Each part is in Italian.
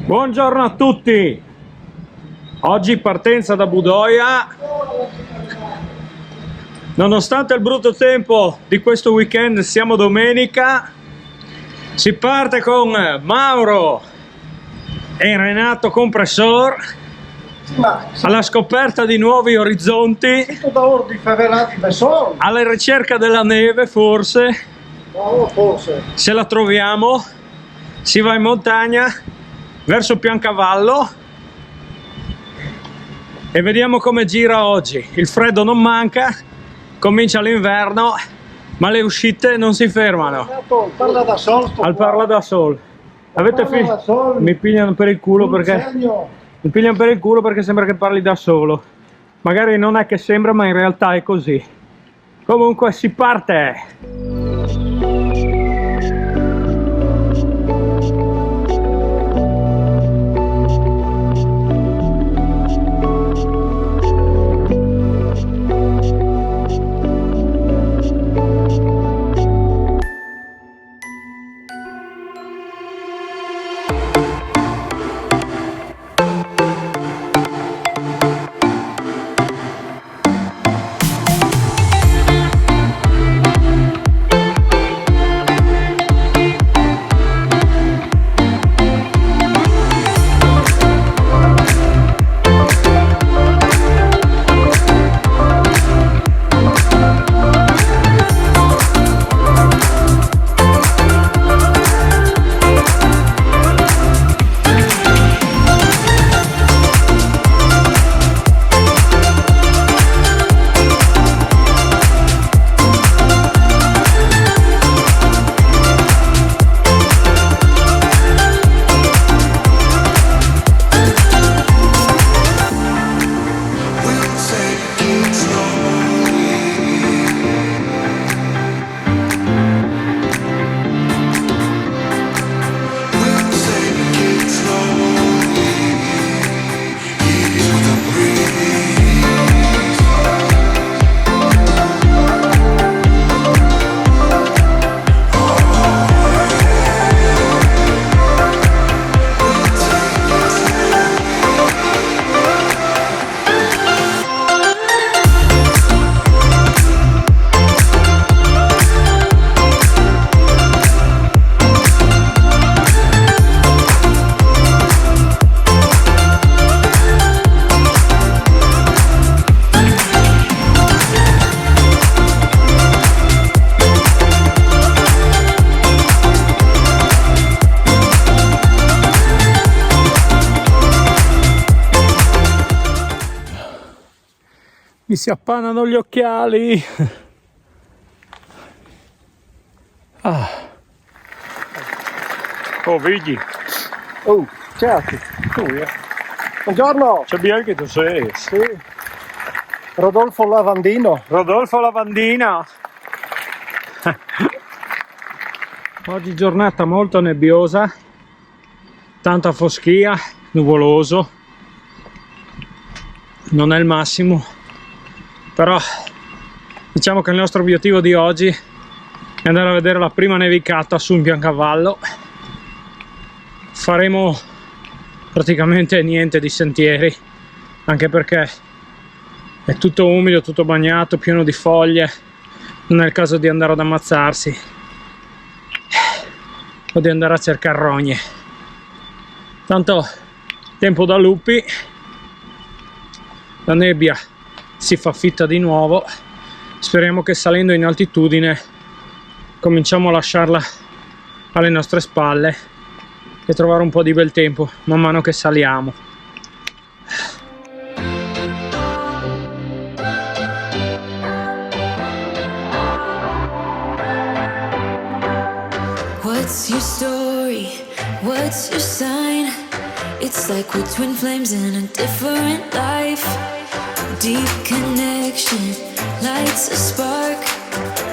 Buongiorno a tutti, oggi partenza da Budoia. Nonostante il brutto tempo di questo weekend, siamo domenica, si parte con Mauro e Renato Compressor alla scoperta di nuovi orizzonti, tutto da ordi favelati da sole. alla ricerca della neve, forse, se la troviamo. Si va in montagna verso Piancavallo e vediamo come gira oggi. Il freddo non manca, comincia l'inverno, ma le uscite non si fermano. Parla da sol, Al parla da sol. Avete finito? Mi pigliano per il culo perché mi pigliano per il culo perché sembra che parli da solo. Magari non è che sembra, ma in realtà è così. Comunque si parte. Mi si appannano gli occhiali. Ah. Oh, vedi? Oh, ciao. Buongiorno. C'è bianco tu sei. Sì. Rodolfo Lavandino. Rodolfo Lavandina. Oggi giornata molto nebbiosa, tanta foschia, nuvoloso. Non è il massimo, però diciamo che il nostro obiettivo di oggi è andare a vedere la prima nevicata su un Piancavallo. Faremo praticamente niente di sentieri, anche perché è tutto umido, tutto bagnato, pieno di foglie, non è il caso di andare ad ammazzarsi o di andare a cercare rogne. Tanto tempo da lupi, la nebbia si fa fitta di nuovo, speriamo che salendo in altitudine cominciamo a lasciarla alle nostre spalle e trovare un po' di bel tempo man mano che saliamo. What's your story? What's your sign? It's like we're twin flames in a different life. Deep connection lights a spark.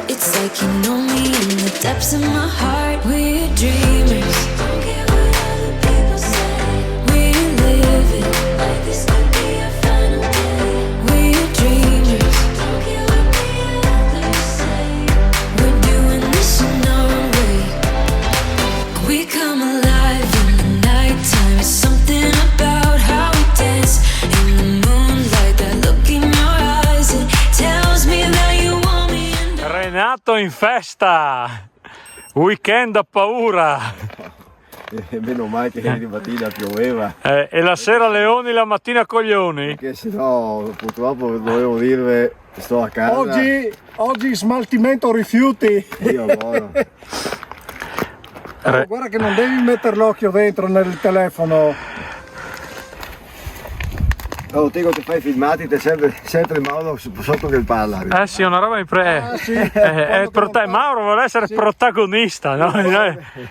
It's like you know me in the depths of my heart. We're dreamers. Don't care what other people say. We're living like this could be our final day. We're dreamers. Don't care what the others say. We're doing this in our own way. We come alive in the nighttime. Renato in festa! Weekend a paura! Meno male che ieri mattina pioveva, E la sera leoni, la mattina coglioni? perché sennò purtroppo dovevo dirvi sto a casa. Oggi smaltimento rifiuti. Io buono. Oh, guarda che non devi mettere l'occhio dentro nel telefono. Oh, te che fai filmati, te sempre Mauro sotto che parla. Eh sì, una roba Sì. Mauro vuole essere protagonista, no?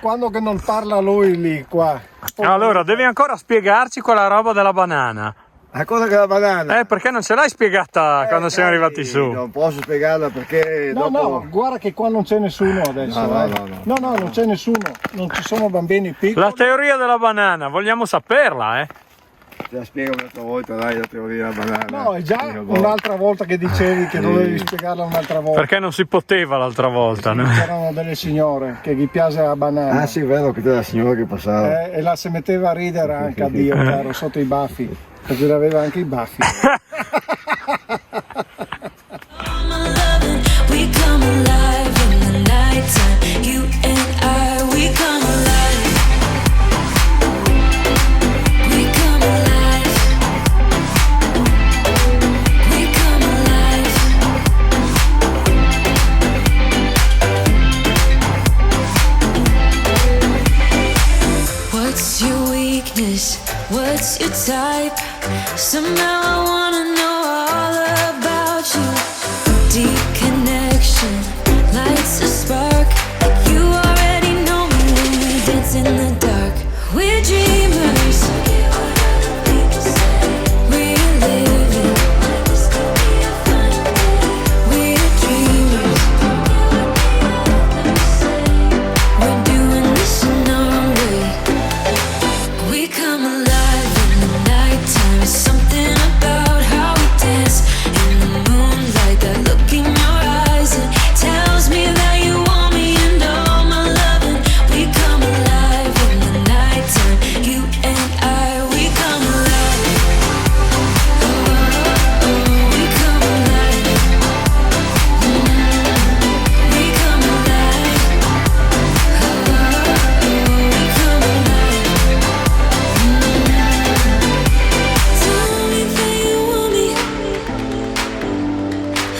Quando che non parla lui lì, qua. Allora, devi ancora spiegarci quella roba della banana. La cosa che la banana. Perché non ce l'hai spiegata quando siamo dai, arrivati su? Non posso spiegarla perché No, dopo... no, guarda che qua non c'è nessuno adesso. No. No, non c'è nessuno. Non ci sono bambini piccoli. La teoria della banana, vogliamo saperla, Te la spiego un'altra volta, dai, la teoria della banana. No, è già Io buono. un'altra volta che dicevi che dovevi spiegarla un'altra volta. Perché non si poteva l'altra volta, no? C'erano delle signore che gli piace la banana. Ah sì, è vero che c'era la signora che passava. E la si metteva a ridere anche a Dio, caro, sotto i baffi. Perché aveva anche i baffi. We come alive in the nighttime. You and I, we come alive. We come alive. We come alive. What's your weakness? What's your type? Somehow I wanna know all about you. Deep connection lights a spark. You already know me when we dance in the dark. We're dreamers. We're living. We're dreamers. We're doing this in our own way. We come alive in the nighttime. It's something about how we dance in the moonlight. That look in your eyes, it tells me that you want me and all my loving. We come alive in the nighttime. You and I, we come alive. Oh, we come alive. We come alive. Oh, we come alive. Tell me that you want me.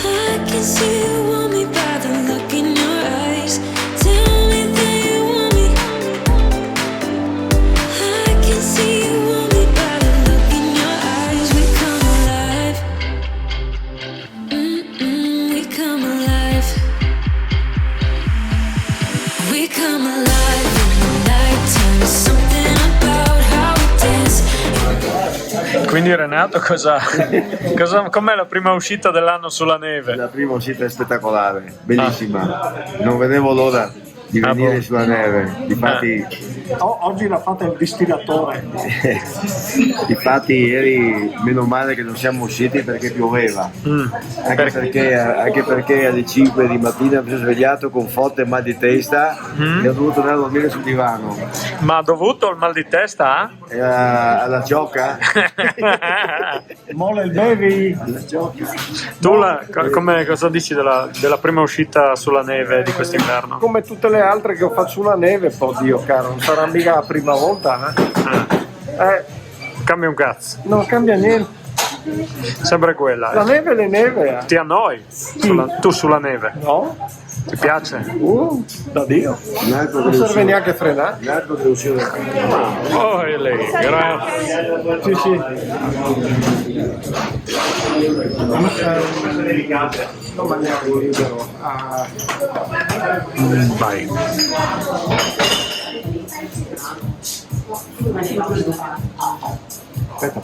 I can see you want me by the look in your eyes. Tell me that you want me. I can see you want me by the look in your eyes. We come alive. We come alive. We come alive in the nighttime. There's something about how we dance. Quindi Renato, com'è la prima uscita dell'anno sulla neve? La prima uscita è spettacolare, bellissima. Non vedevo l'ora di venire sulla neve. Difatti, Oggi l'ha fatta il distillatore. difatti ieri meno male che non siamo usciti perché pioveva. Anche perché alle 5 di mattina mi sono svegliato con forte mal di testa e ho dovuto andare a dormire sul divano. Ma ha dovuto il mal di testa? Alla gioca? Mole il bevi. Cosa dici della prima uscita sulla neve di quest'inverno? Come tutte le altre che ho fatto sulla neve, oddio caro, non sarà mica la prima volta. Cambia un cazzo, Non cambia niente. sempre quella. La neve è le neve. Ti annoi tu sulla neve? No? Ti piace? Da Dio. L'altro Non deve serve uscire- neanche frenare. l'altro deve uscire dal campo. Oh, e lei, grazie. Sì, sì. Non mangiamo libero. Vai. Aspetta.